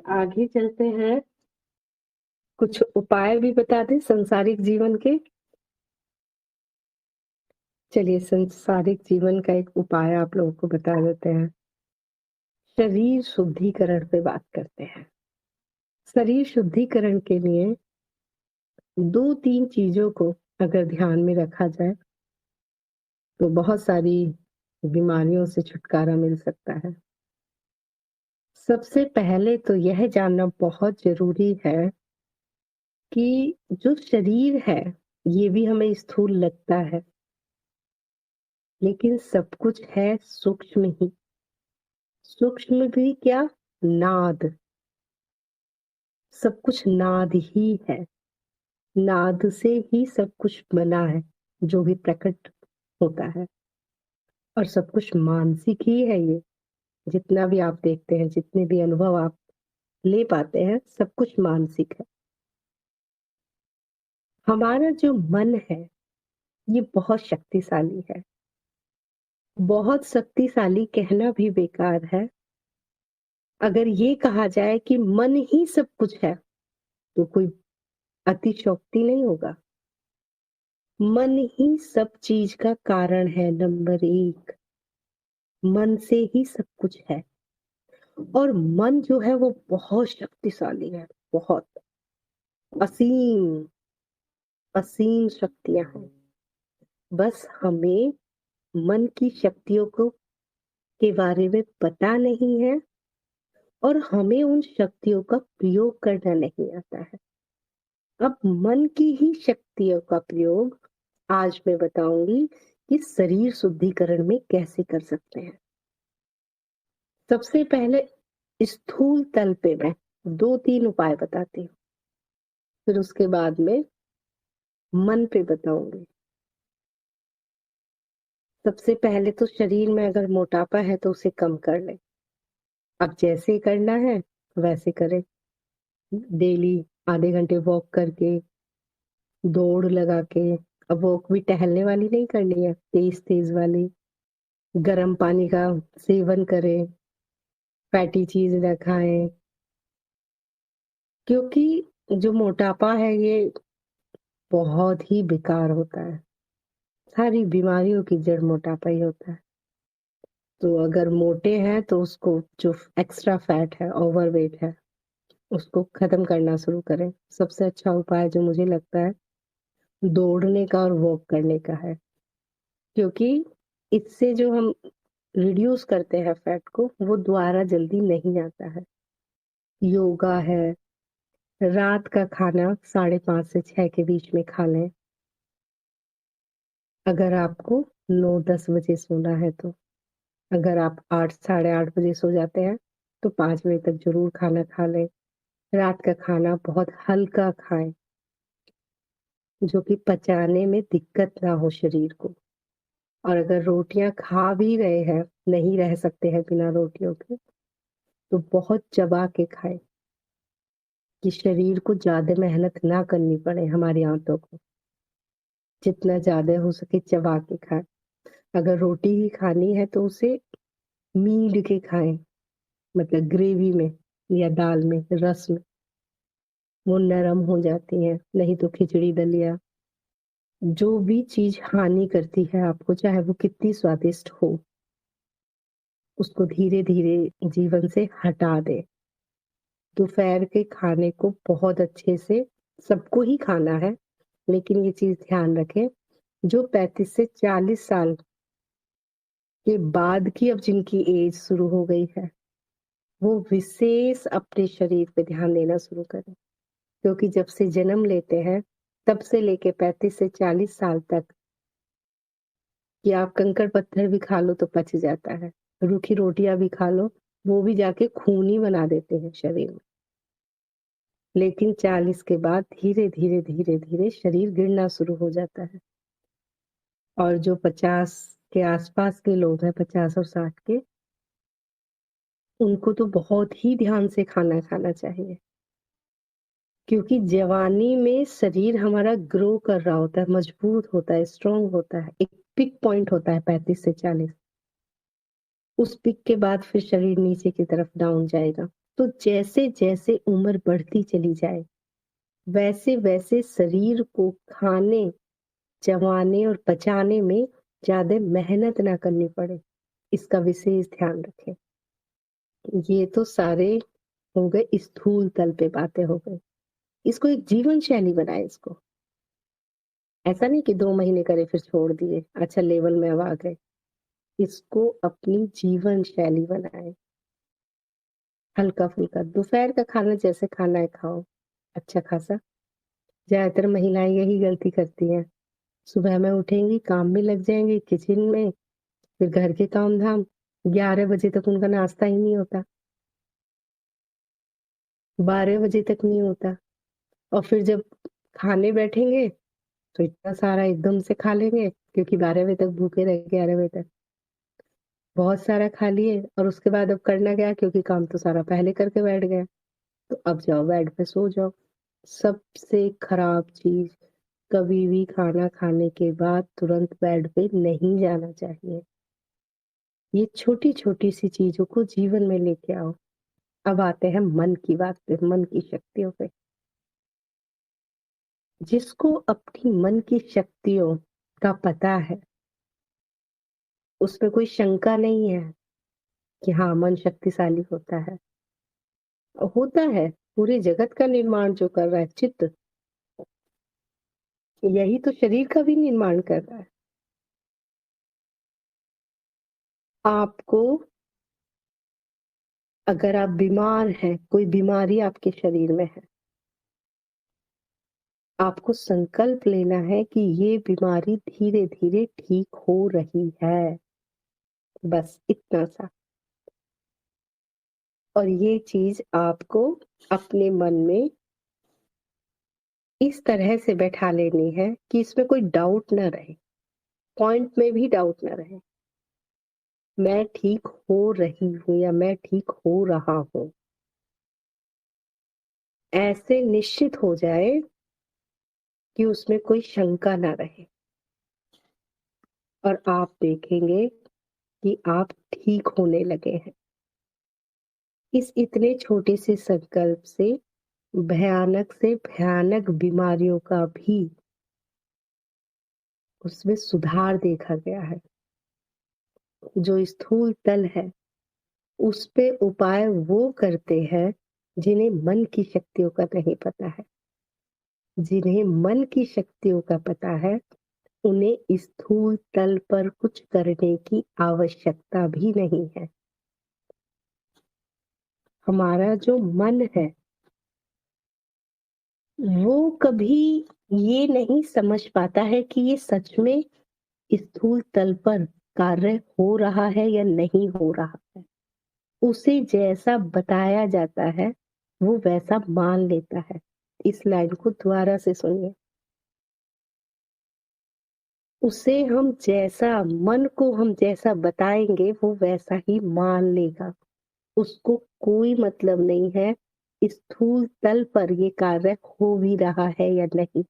आगे चलते हैं। कुछ उपाय भी बता दें सांसारिक जीवन के। चलिए सांसारिक जीवन का एक उपाय आप लोगों को बता देते हैं। शरीर शुद्धिकरण पे बात करते हैं। शरीर शुद्धिकरण के लिए 2-3 चीजों को अगर ध्यान में रखा जाए तो बहुत सारी बीमारियों से छुटकारा मिल सकता है। सबसे पहले तो यह जानना बहुत जरूरी है कि जो शरीर है ये भी हमें स्थूल लगता है, लेकिन सब कुछ है सूक्ष्म ही। सूक्ष्म भी क्या, नाद। सब कुछ नाद ही है। नाद से ही सब कुछ बना है, जो भी प्रकट होता है। और सब कुछ मानसिक ही है। ये जितना भी आप देखते हैं, जितने भी अनुभव आप ले पाते हैं, सब कुछ मानसिक है। हमारा जो मन है ये बहुत शक्तिशाली है। बहुत शक्तिशाली कहना भी बेकार है। अगर ये कहा जाए कि मन ही सब कुछ है तो कोई अतिशयोक्ति नहीं होगा। मन ही सब चीज का कारण है। नंबर 1, मन से ही सब कुछ है। और मन जो है वो बहुत शक्तिशाली है। बहुत असीम असीम शक्तियां हैं। बस हमें मन की शक्तियों को के बारे में पता नहीं है और हमें उन शक्तियों का प्रयोग करना नहीं आता है। अब मन की ही शक्तियों का प्रयोग आज मैं बताऊंगी कि शरीर शुद्धिकरण में कैसे कर सकते हैं। सबसे पहले स्थूल तल पे मैं 2-3 उपाय बताती हूँ, फिर उसके बाद में मन पे बताऊंगी। सबसे पहले तो शरीर में अगर मोटापा है तो उसे कम कर ले। अब जैसे करना है वैसे करें। डेली आधे घंटे वॉक करके, दौड़ लगा के। अब वॉक भी टहलने वाली नहीं करनी है, तेज तेज वाली। गर्म पानी का सेवन करें, फैटी चीज न खाएं। क्योंकि जो मोटापा है ये बहुत ही बेकार होता है। सारी बीमारियों की जड़ मोटापा ही होता है। तो अगर मोटे हैं तो उसको, जो एक्स्ट्रा फैट है, ओवरवेट है, उसको खत्म करना शुरू करें। सबसे अच्छा उपाय जो मुझे लगता है दौड़ने का और वॉक करने का है। क्योंकि इससे जो हम रिड्यूस करते हैं फैट को, वो दोबारा जल्दी नहीं आता है। योगा है। रात का खाना 5:30 से 6 के बीच में खा लें। अगर आपको 9-10 बजे सोना है तो। अगर आप 8 साढ़े 8 बजे सो जाते हैं तो 5 बजे तक जरूर खाना खा लें। रात का खाना बहुत हल्का खाएं, जो कि पचाने में दिक्कत ना हो शरीर को। और अगर रोटियां खा भी रहे हैं, नहीं रह सकते हैं बिना रोटियों के, तो बहुत चबा के खाएं कि शरीर को ज्यादा मेहनत ना करनी पड़े। हमारी आंतों को जितना ज्यादा हो सके चबा के खाएं। अगर रोटी ही खानी है तो उसे मीड के खाएं, मतलब ग्रेवी में या दाल में, रस में। वो नरम हो जाती है। नहीं तो खिचड़ी दलिया, जो भी चीज हानि करती है आपको, चाहे वो कितनी स्वादिष्ट हो, उसको धीरे धीरे जीवन से हटा दे। दोपहर के खाने को बहुत अच्छे से सबको ही खाना है, लेकिन ये चीज ध्यान रखें, जो 35 से 40 साल के बाद की, अब जिनकी एज शुरू हो गई है, वो विशेष अपने शरीर पे ध्यान देना शुरू करें। क्योंकि जब से जन्म लेते हैं तब से लेके 35 से 40 साल तक, कि आप कंकड़ पत्थर भी खा लो तो पच जाता है, रूखी रोटियां भी खा लो, वो भी जाके खून ही बना देते हैं शरीर में। लेकिन 40 के बाद धीरे धीरे धीरे धीरे शरीर गिरना शुरू हो जाता है। और जो 50 के आसपास के लोग हैं, 50 और 60 के, उनको तो बहुत ही ध्यान से खाना खाना चाहिए। क्योंकि जवानी में शरीर हमारा ग्रो कर रहा होता है, मजबूत होता है, स्ट्रांग होता है। एक पिक पॉइंट होता है 35 से 40। उस पिक के बाद फिर शरीर नीचे की तरफ डाउन जाएगा। तो जैसे जैसे उम्र बढ़ती चली जाए, वैसे वैसे शरीर को खाने, चबाने और पचाने में ज्यादा मेहनत ना करनी पड़े, इसका विशेष ध्यान रखें। ये तो सारे हो गए स्थूल तल पे बातें हो गई। इसको एक जीवन शैली बनाए इसको। ऐसा नहीं कि 2 महीने करे फिर छोड़ दिए, अच्छा लेवल में अब आ गए। इसको अपनी जीवन शैली बनाए। हल्का-फुल्का दोपहर का खाना जैसे खाना है खाओ, अच्छा खासा। ज़्यादातर महिलाएँ यही गलती करती हैं। सुबह में उठेंगी, काम में लग जाएँगी किचन में, फिर घर के काम-धाम, 11 बजे तक उनका नाश्ता ही नहीं होता, 12 बजे तक नहीं होता और फिर जब खाने बैठेंगे तो इतना सारा एकदम से खा लेंगे क्योंकि 12 बजे तक भूखे रहे 11 बजे तक। बहुत सारा खा लिए और उसके बाद अब करना क्या क्योंकि काम तो सारा पहले करके बैठ गए। तो अब जाओ बेड पे सो जाओ। सबसे खराब चीज़ कभी भी खाना खाने के बाद तुरंत बेड पे नहीं जाना चाहिए। ये छोटी-छोटी सी चीज़ों को जीवन में लेके आओ। अब आते हैं मन की बात पे, मन की शक्तियों पे। जिसको अपनी मन की शक्तियों का पता है, उसमें कोई शंका नहीं है कि हाँ, मन शक्तिशाली होता है। होता है, पूरे जगत का निर्माण जो कर रहा है चित्त, यही तो शरीर का भी निर्माण कर रहा है। आपको अगर आप बीमार हैं, कोई बीमारी आपके शरीर में है, आपको संकल्प लेना है कि ये बीमारी धीरे-धीरे ठीक हो रही है। बस इतना सा। और ये चीज़ आपको अपने मन में इस तरह से बैठा लेनी है कि इसमें कोई डाउट ना रहे, पॉइंट में भी डाउट ना रहे। मैं ठीक हो रही हूँ या मैं ठीक हो रहा हूँ। ऐसे निश्चित हो जाए कि उसमें कोई शंका ना रहे और आप देखेंगे कि आप ठीक होने लगे हैं। इस इतने छोटे से संकल्प से भयानक बीमारियों का भी उसमें सुधार देखा गया है। जो स्थूल तल है, उस पे उपाय वो करते हैं जिन्हें मन की शक्तियों का नहीं पता है। जिन्हें मन की शक्तियों का पता है, उन्हें स्थूल तल पर कुछ करने की आवश्यकता भी नहीं है। हमारा जो मन है, वो कभी ये नहीं समझ पाता है कि ये सच में स्थूल तल पर कार्य हो रहा है या नहीं हो रहा है। उसे जैसा बताया जाता है, वो वैसा मान लेता है। इस लाइन को दोबारा से सुनिए। उसे हम जैसा मन को हम जैसा बताएंगे, वो वैसा ही मान लेगा। उसको कोई मतलब नहीं है स्थूल तल पर ये कार्य हो भी रहा है या नहीं।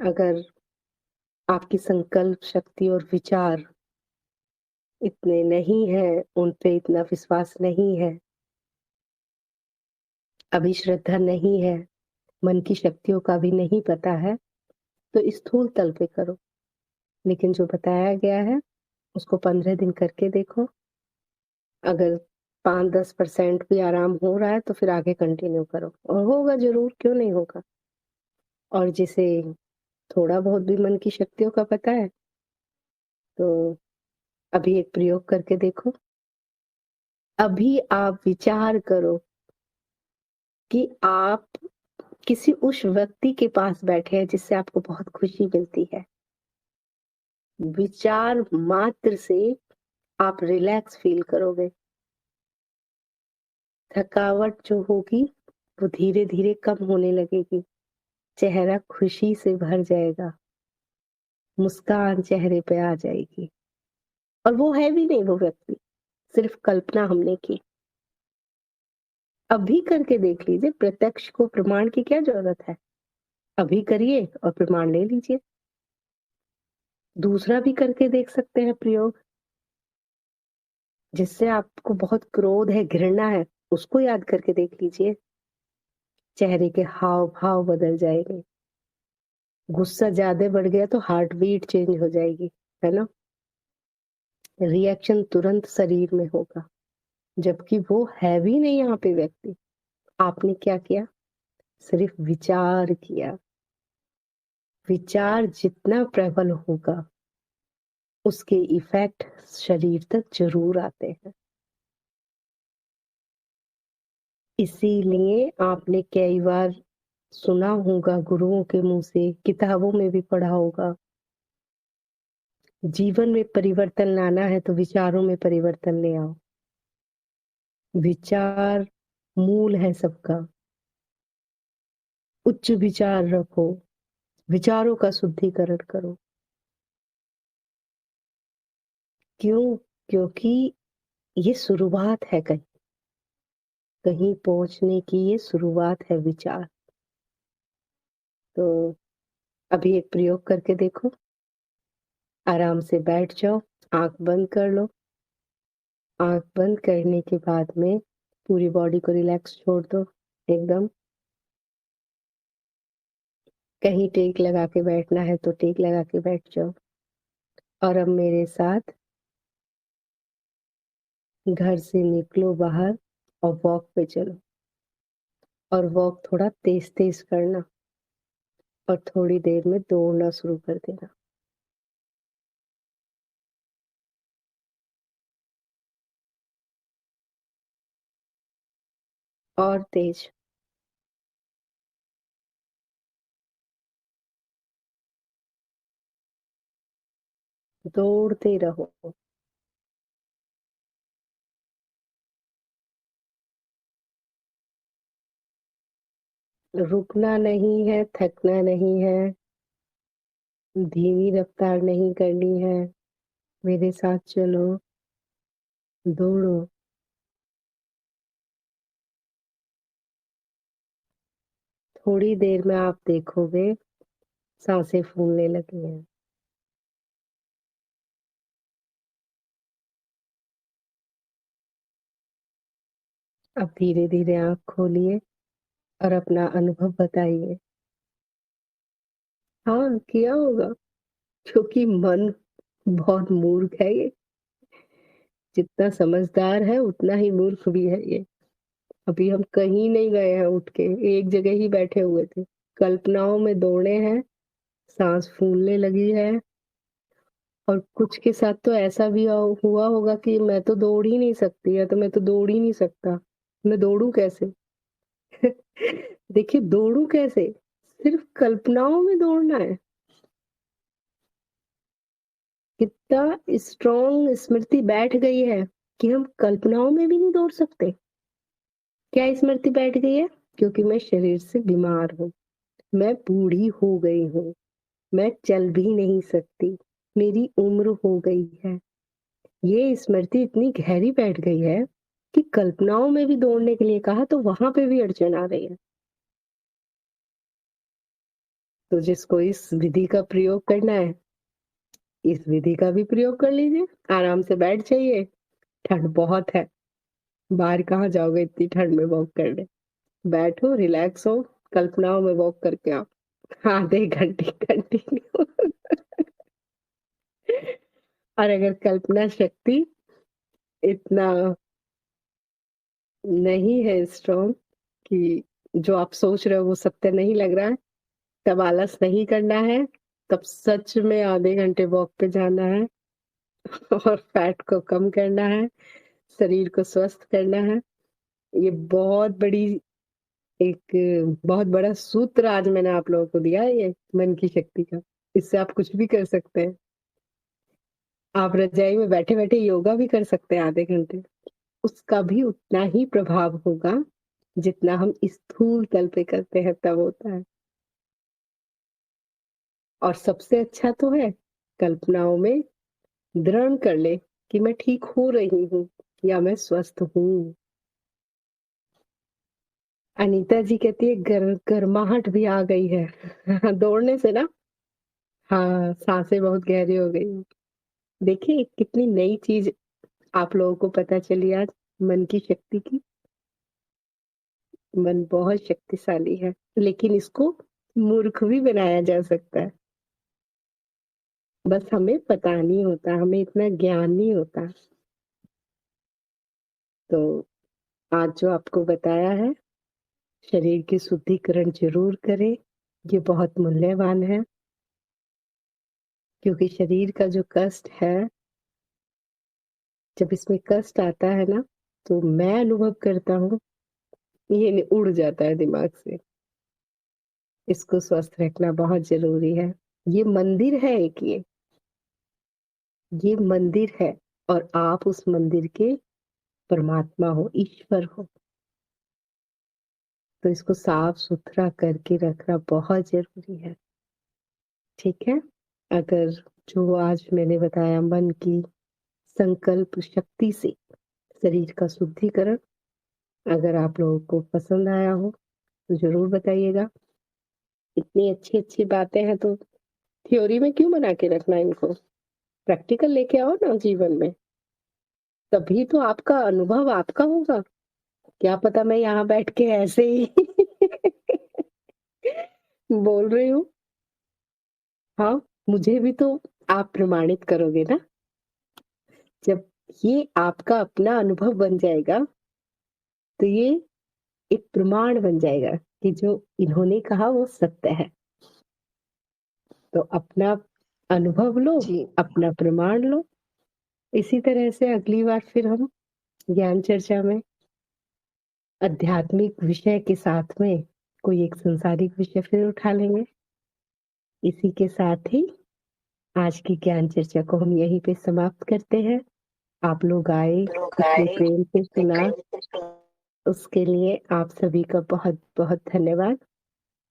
अगर आपकी संकल्प शक्ति और विचार इतने नहीं है, उन पे इतना विश्वास नहीं है, अभी श्रद्धा नहीं है, मन की शक्तियों का भी नहीं पता है, तो स्थूल तल पे करो। लेकिन जो बताया गया है, उसको 15 दिन करके देखो। अगर 5-10% भी आराम हो रहा है, तो फिर आगे कंटिन्यू करो और होगा ज़रूर, क्यों नहीं होगा। और जिसे थोड़ा बहुत भी मन की शक्तियों का पता है, तो अभी एक प्रयोग करके देखो। अभी आप विचार करो कि आप किसी उस व्यक्ति के पास बैठे हैं जिससे आपको बहुत खुशी मिलती है। विचार मात्र से आप रिलैक्स फील करोगे। थकावट जो होगी वो धीरे-धीरे कम होने लगेगी। चेहरा खुशी से भर जाएगा। मुस्कान चेहरे पे आ जाएगी। और वो है भी नहीं वो व्यक्ति, सिर्फ कल्पना हमने की। अभी करके देख लीजिए, प्रत्यक्ष को प्रमाण की क्या ज़रूरत है? अभी करिए और प्रमाण ले लीजिए। दूसरा भी करके देख सकते हैं प्रयोग, जिससे आपको बहुत क्रोध है, घृणा है, उसको याद करके देख लीजिए, चेहरे के हाव भाव बदल जाएंगे। गुस्सा ज्यादा बढ़ गया तो हार्ट बीट चेंज हो जाएगी, है ना। रिएक्शन तुरंत शरीर में होगा, जबकि वो है भी नहीं यहाँ पे व्यक्ति। आपने क्या किया? सिर्फ विचार किया। विचार जितना प्रबल होगा उसके इफेक्ट शरीर तक जरूर आते हैं। इसीलिए आपने कई बार सुना होगा गुरुओं के मुंह से, किताबों में भी पढ़ा होगा, जीवन में परिवर्तन लाना है तो विचारों में परिवर्तन ले आओ। विचार मूल है सबका। उच्च विचार रखो, विचारों का शुद्धिकरण करो। क्यों? क्योंकि ये शुरुआत है, कहीं कहीं पहुंचने की ये शुरुआत है विचार। तो अभी एक प्रयोग करके देखो। आराम से बैठ जाओ, आंख बंद कर लो। आंख बंद करने के बाद में पूरी बॉडी को रिलैक्स छोड़ दो एकदम। कहीं टेक लगा के बैठना है तो टेक लगा के बैठ जाओ। और अब मेरे साथ घर से निकलो बाहर और वॉक पे चलो। और वॉक थोड़ा तेज तेज करना और थोड़ी देर में दौड़ना शुरू कर देना। और तेज। दौड़ते रहो। रुकना नहीं है, थकना नहीं है, धीमी रफ्तार नहीं करनी है। मेरे साथ चलो, दौड़ो। थोड़ी देर में आप देखोगे सांसें फूलने लगी हैं। अब धीरे धीरे आंख खोलिए और अपना अनुभव बताइए। हाँ, किया होगा, क्योंकि मन बहुत मूर्ख है ये। जितना समझदार है उतना ही मूर्ख भी है ये। अभी हम कहीं नहीं गए हैं, उठ के एक जगह ही बैठे हुए थे। कल्पनाओं में दौड़े हैं, सांस फूलने लगी है। और कुछ के साथ तो ऐसा भी हुआ होगा कि मैं तो दौड़ ही नहीं सकती, या तो मैं तो दौड़ ही नहीं सकता, मैं दौड़ू कैसे? देखिए, दौड़ू कैसे? सिर्फ कल्पनाओं में दौड़ना है। कितना स्ट्रॉन्ग स्मृति बैठ गई है कि हम कल्पनाओं में भी नहीं दौड़ सकते। क्या स्मृति बैठ गई है? क्योंकि मैं शरीर से बीमार हूँ, मैं बूढ़ी हो गई हूँ, मैं चल भी नहीं सकती, मेरी उम्र हो गई है। ये स्मृति इतनी गहरी बैठ गई है कि कल्पनाओं में भी दौड़ने के लिए कहा तो वहां पे भी अड़चन आ रही है। तो जिसको इस विधि का प्रयोग करना है, इस विधि का भी प्रयोग कर लीजिए। आराम से बैठ जाइए। ठंड बहुत है, बाहर कहाँ जाओगे इतनी ठंड में वॉक करने। बैठो, रिलैक्स हो, कल्पनाओं में वॉक करके आओ। आधे घंटे कंटिन्यू। और अगर कल्पना शक्ति इतना नहीं है स्ट्रॉन्ग कि जो आप सोच रहे हो वो सत्य नहीं लग रहा है, तब आलस नहीं करना है, तब सच में आधे घंटे वॉक पे जाना है। और फैट को कम करना है, शरीर को स्वस्थ करना है। ये बहुत बड़ी बहुत बड़ा सूत्र आज मैंने आप लोगों को दिया है, ये मन की शक्ति का। इससे आप कुछ भी कर सकते हैं। आप रजाई में बैठे बैठे योगा भी कर सकते हैं आधे घंटे। उसका भी उतना ही प्रभाव होगा जितना हम स्थूल तल पे करते हैं तब होता है। और सबसे अच्छा तो है, कल्पनाओं में दृढ़ कर ले कि मैं ठीक हो रही हूँ या मैं स्वस्थ हूँ। अनीता जी कहती है गर्माहट भी आ गई है। दौड़ने से ना। हाँ, सांसें बहुत गहरी हो गई हैं। देखिए कितनी नई चीज आप लोगों को पता चली आज मन की शक्ति की। मन बहुत शक्तिशाली है, लेकिन इसको मूर्ख भी बनाया जा सकता है। बस हमें पता नहीं होता, हमें इतना ज्ञान नहीं होता। तो आज जो आपको बताया है, शरीर की शुद्धिकरण ज़रूर करें, ये बहुत मूल्यवान है। क्योंकि शरीर का जो कष्ट है, जब इसमें कष्ट आता है ना, तो मैं अनुभव करता हूँ, ये उड़ जाता है दिमाग से। इसको स्वस्थ रखना बहुत ज़रूरी है। ये मंदिर है एक ये मंदिर है और आप उस मंदिर के परमात्मा हो, ईश्वर हो। तो इसको साफ-सुथरा करके रखना बहुत ज़रूरी है। ठीक है? अगर जो आज मैंने बताया मन की संकल्प शक्ति से शरीर का शुद्धिकरण, अगर आप लोगों को पसंद आया हो तो ज़रूर बताइएगा। इतनी अच्छी-अच्छी बातें हैं तो थ्योरी में क्यों बना के रखना इनको? प्रैक्टिकल लेके आओ ना जीवन में, तभी तो आपका अनुभव आपका होगा। क्या पता मैं यहाँ बैठ के ऐसे ही बोल रही हूँ। हाँ, मुझे भी तो आप प्रमाणित करोगे ना। जब ये आपका अपना अनुभव बन जाएगा, तो ये एक प्रमाण बन जाएगा कि जो इन्होंने कहा वो सत्य है। तो अपना अनुभव लो, जी। अपना प्रमाण लो। इसी तरह से अगली बार फिर हम ज्ञान चर्चा में आध्यात्मिक विषय के साथ में कोई एक सांसारिक विषय फिर उठा लेंगे। इसी के साथ ही आज की ज्ञान चर्चा को हम यहीं पे समाप्त करते हैं। आप लोग आए, इतने प्रेम से सुना, उसके लिए आप सभी का बहुत-बहुत धन्यवाद।